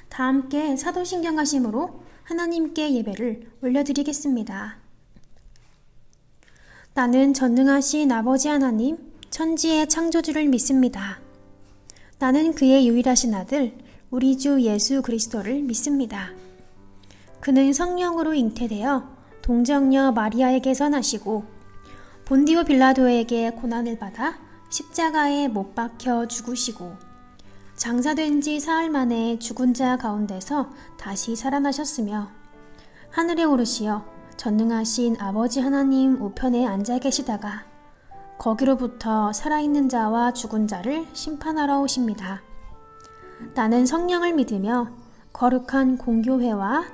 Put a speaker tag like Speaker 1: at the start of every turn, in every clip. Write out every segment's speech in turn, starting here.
Speaker 1: 다 함께 사도신경하심으로 하나님께 예배를 올려드리겠습니다. 나는 전능하신 아버지 하나님, 천지의 창조주를 믿습니다. 나는 그의 유일하신 아들, 우리 주 예수 그리스도를 믿습니다. 그는 성령으로 잉태되어 동정녀 마리아에게서 나시고 본디오 빌라도에게 고난을 받아 십자가에 못 박혀 죽으시고 장사된 지 사흘 만에 죽은 자 가운데서 다시 살아나셨으며 하늘에 오르시어 전능하신 아버지 하나님 우편에 앉아 계시다가 거기로부터 살아있는 자와 죽은 자를 심판하러 오십니다. 나는 성령을 믿으며 거룩한 공교회와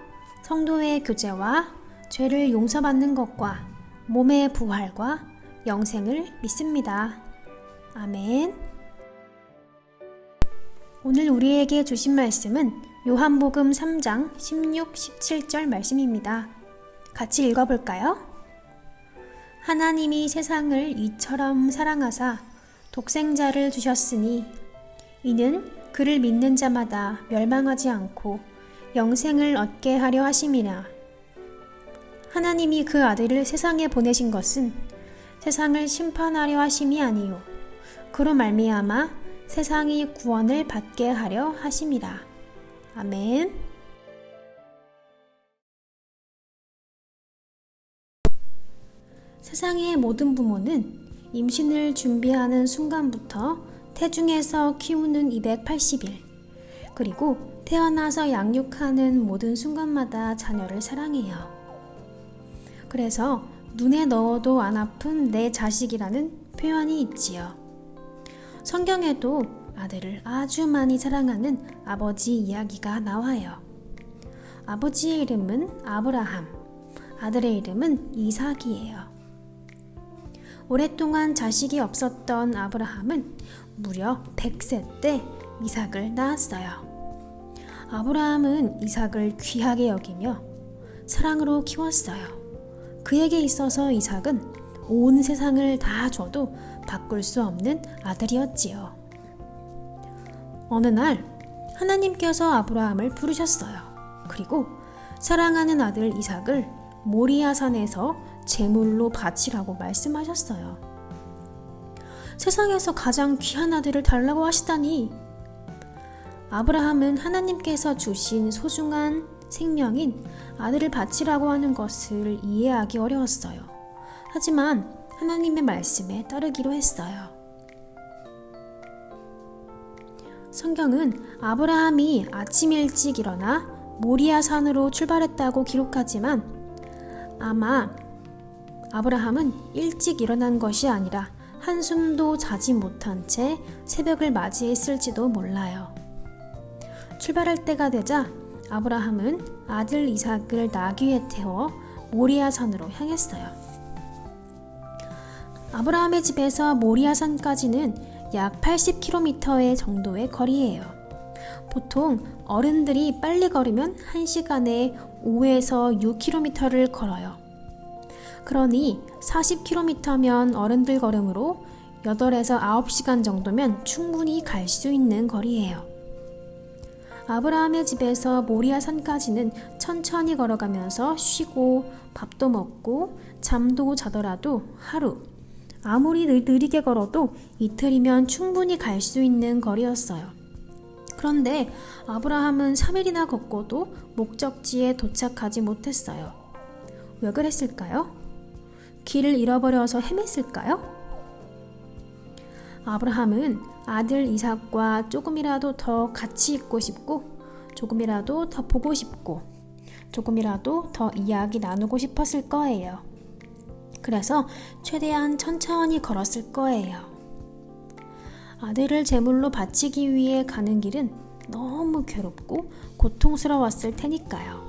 Speaker 1: 성도의 교제와 죄를 용서받는 것과 몸의 부활과 영생을 믿습니다. 아멘. 오늘 우리에게 주신 말씀은 요한복음 3장 16, 17절 말씀입니다. 같이 읽어볼까요? 하나님이 세상을 이처럼 사랑하사 독생자를 주셨으니 이는 그를 믿는 자마다 멸망하지 않고 영생을 얻게 하려 하심이라. 하나님이 그 아들을 세상에 보내신 것은 세상을 심판하려 하심이 아니요 그로 말미암아 세상이 구원을 받게 하려 하심이라. 아멘. 세상의 모든 부모는 임신을 준비하는 순간부터 태중에서 키우는 280일, 그리고 태어나서 양육하는 모든 순간마다 자녀를 사랑해요. 그래서 눈에 넣어도 안 아픈 내 자식이라는 표현이 있지요. 성경에도 아들을 아주 많이 사랑하는 아버지 이야기가 나와요. 아버지의 이름은 아브라함, 아들의 이름은 이삭이에요. 오랫동안 자식이 없었던 아브라함은 무려 100세 때 이삭을 낳았어요. 아브라함은 이삭을 귀하게 여기며 사랑으로 키웠어요. 그에게 있어서 이삭은 온 세상을 다 줘도 바꿀 수 없는 아들이었지요. 어느 날 하나님께서 아브라함을 부르셨어요. 그리고 사랑하는 아들 이삭을 모리아산에서 제물로 바치라고 말씀하셨어요. 세상에서 가장 귀한 아들을 달라고 하시다니. 아브라함은 하나님께서 주신 소중한 생명인 아들을 바치라고 하는 것을 이해하기 어려웠어요. 하지만 하나님의 말씀에 따르기로 했어요. 성경은 아브라함이 아침 일찍 일어나 모리아산으로 출발했다고 기록하지만 아마 아브라함은 일찍 일어난 것이 아니라 한숨도 자지 못한 채 새벽을 맞이했을지도 몰라요. 출발할 때가 되자 아브라함은 아들 이삭을 나귀에 태워 모리아산으로 향했어요. 아브라함의 집에서 모리아산까지는 약 80km의 정도의 거리예요. 보통 어른들이 빨리 걸으면 1시간에 5에서 6km를 걸어요. 그러니 40km면 어른들 걸음으로 8에서 9시간 정도면 충분히 갈 수 있는 거리예요. 아브라함의 집에서 모리아산까지는 천천히 걸어가면서 쉬고 밥도 먹고 잠도 자더라도 하루, 아무리 느리게 걸어도 이틀이면 충분히 갈 수 있는 거리였어요. 그런데 아브라함은 3일이나 걷고도 목적지에 도착하지 못했어요. 왜 그랬을까요? 길을 잃어버려서 헤맸을까요? 아브라함은 아들 이삭과 조금이라도 더 같이 있고 싶고, 조금이라도 더 보고 싶고, 조금이라도 더 이야기 나누고 싶었을 거예요. 그래서 최대한 천천히 걸었을 거예요. 아들을 제물로 바치기 위해 가는 길은 너무 괴롭고 고통스러웠을 테니까요.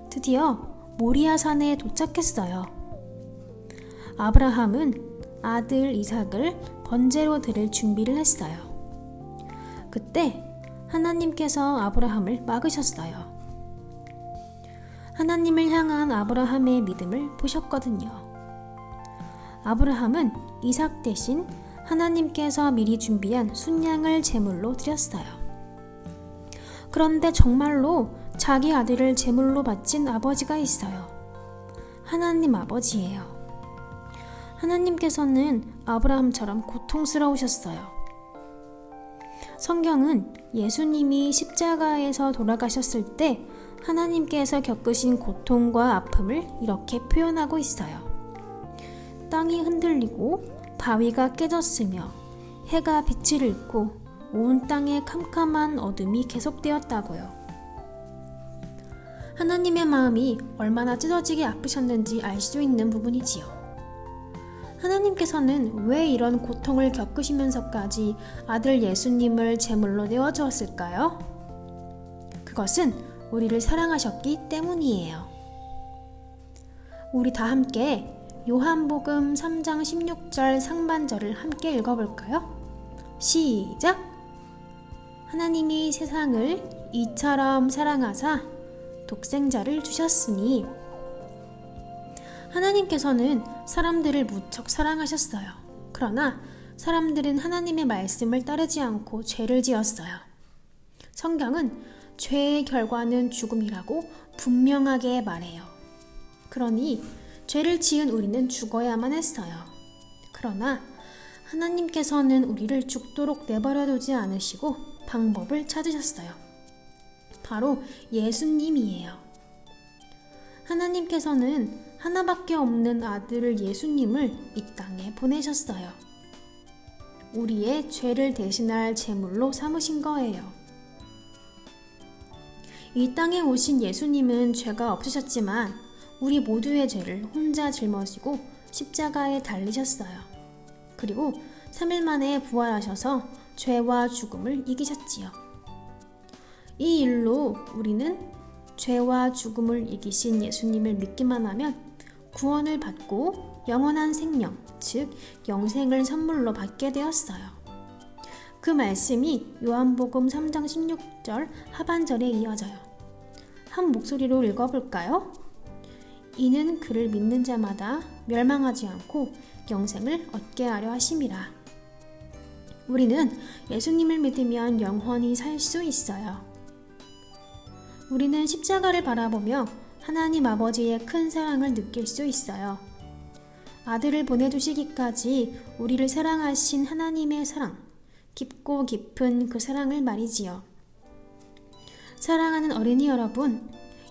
Speaker 1: 드디어 모리아산에 도착했어요. 아브라함은 아들 이삭을 번제로 드릴 준비를 했어요. 그때 하나님께서 아브라함을 막으셨어요. 하나님을 향한 아브라함의 믿음을 보셨거든요. 아브라함은 이삭 대신 하나님께서 미리 준비한 순양을 제물로 드렸어요. 그런데 정말로 자기 아들을 제물로 바친 아버지가 있어요. 하나님 아버지예요. 하나님께서는 아브라함처럼 고통스러우셨어요. 성경은 예수님이 십자가에서 돌아가셨을 때 하나님께서 겪으신 고통과 아픔을 이렇게 표현하고 있어요. 땅이 흔들리고 바위가 깨졌으며 해가 빛을 잃고 온 땅에 캄캄한 어둠이 계속되었다고요. 하나님의 마음이 얼마나 찢어지게 아프셨는지 알 수 있는 부분이지요. 하나님께서는 왜 이런 고통을 겪으시면서까지 아들 예수님을 제물로 내어주었을까요? 그것은 우리를 사랑하셨기 때문이에요. 우리 다 함께 요한복음 3장 16절 상반절을 함께 읽어볼까요? 시작! 하나님이 세상을 이처럼 사랑하사 독생자를 주셨으니. 하나님께서는 사람들을 무척 사랑하셨어요. 그러나 사람들은 하나님의 말씀을 따르지 않고 죄를 지었어요. 성경은 죄의 결과는 죽음이라고 분명하게 말해요. 그러니 죄를 지은 우리는 죽어야만 했어요. 그러나 하나님께서는 우리를 죽도록 내버려 두지 않으시고 방법을 찾으셨어요. 바로 예수님이에요. 하나님께서는 하나밖에 없는 아들 예수님을 이 땅에 보내셨어요. 우리의 죄를 대신할 제물로 삼으신 거예요. 이 땅에 오신 예수님은 죄가 없으셨지만 우리 모두의 죄를 혼자 짊어지고 십자가에 달리셨어요. 그리고 3일 만에 부활하셔서 죄와 죽음을 이기셨지요. 이 일로 우리는 죄와 죽음을 이기신 예수님을 믿기만 하면 구원을 받고 영원한 생명, 즉 영생을 선물로 받게 되었어요. 그 말씀이 요한복음 3장 16절 하반절에 이어져요. 한 목소리로 읽어볼까요? 이는 그를 믿는 자마다 멸망하지 않고 영생을 얻게 하려 하심이라. 우리는 예수님을 믿으면 영원히 살 수 있어요. 우리는 십자가를 바라보며 하나님 아버지의 큰 사랑을 느낄 수 있어요. 아들을 보내주시기까지 우리를 사랑하신 하나님의 사랑, 깊고 깊은 그 사랑을 말이지요. 사랑하는 어린이 여러분,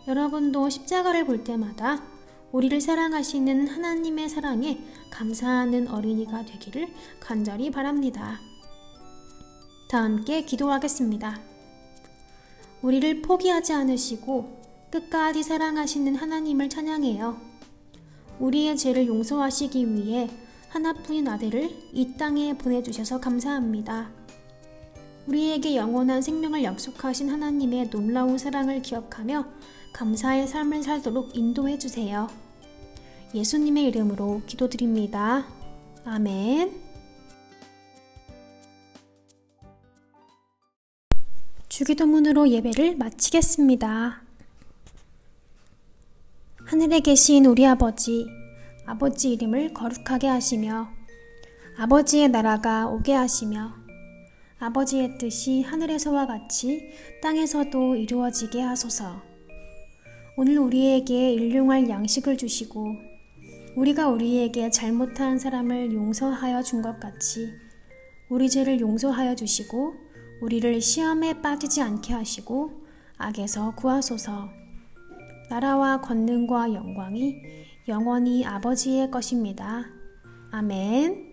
Speaker 1: 여러분도 십자가를 볼 때마다 우리를 사랑하시는 하나님의 사랑에 감사하는 어린이가 되기를 간절히 바랍니다. 다 함께 기도하겠습니다. 우리를 포기하지 않으시고 끝까지 사랑하시는 하나님을 찬양해요. 우리의 죄를 용서하시기 위해 하나뿐인 아들을 이 땅에 보내주셔서 감사합니다. 우리에게 영원한 생명을 약속하신 하나님의 놀라운 사랑을 기억하며 감사의 삶을 살도록 인도해 주세요. 예수님의 이름으로 기도드립니다. 아멘. 주기도문으로 예배를 마치겠습니다. 하늘에 계신 우리 아버지 이름을 거룩하게 하시며 아버지의 나라가 오게 하시며 아버지의 뜻이 하늘에서와 같이 땅에서도 이루어지게 하소서. 오늘 우리에게 일용할 양식을 주시고 우리가 우리에게 잘못한 사람을 용서하여 준 것 같이 우리 죄를 용서하여 주시고 우리를 시험에 빠지지 않게 하시고 악에서 구하소서. 나라와 권능과 영광이 영원히 아버지의 것입니다. 아멘.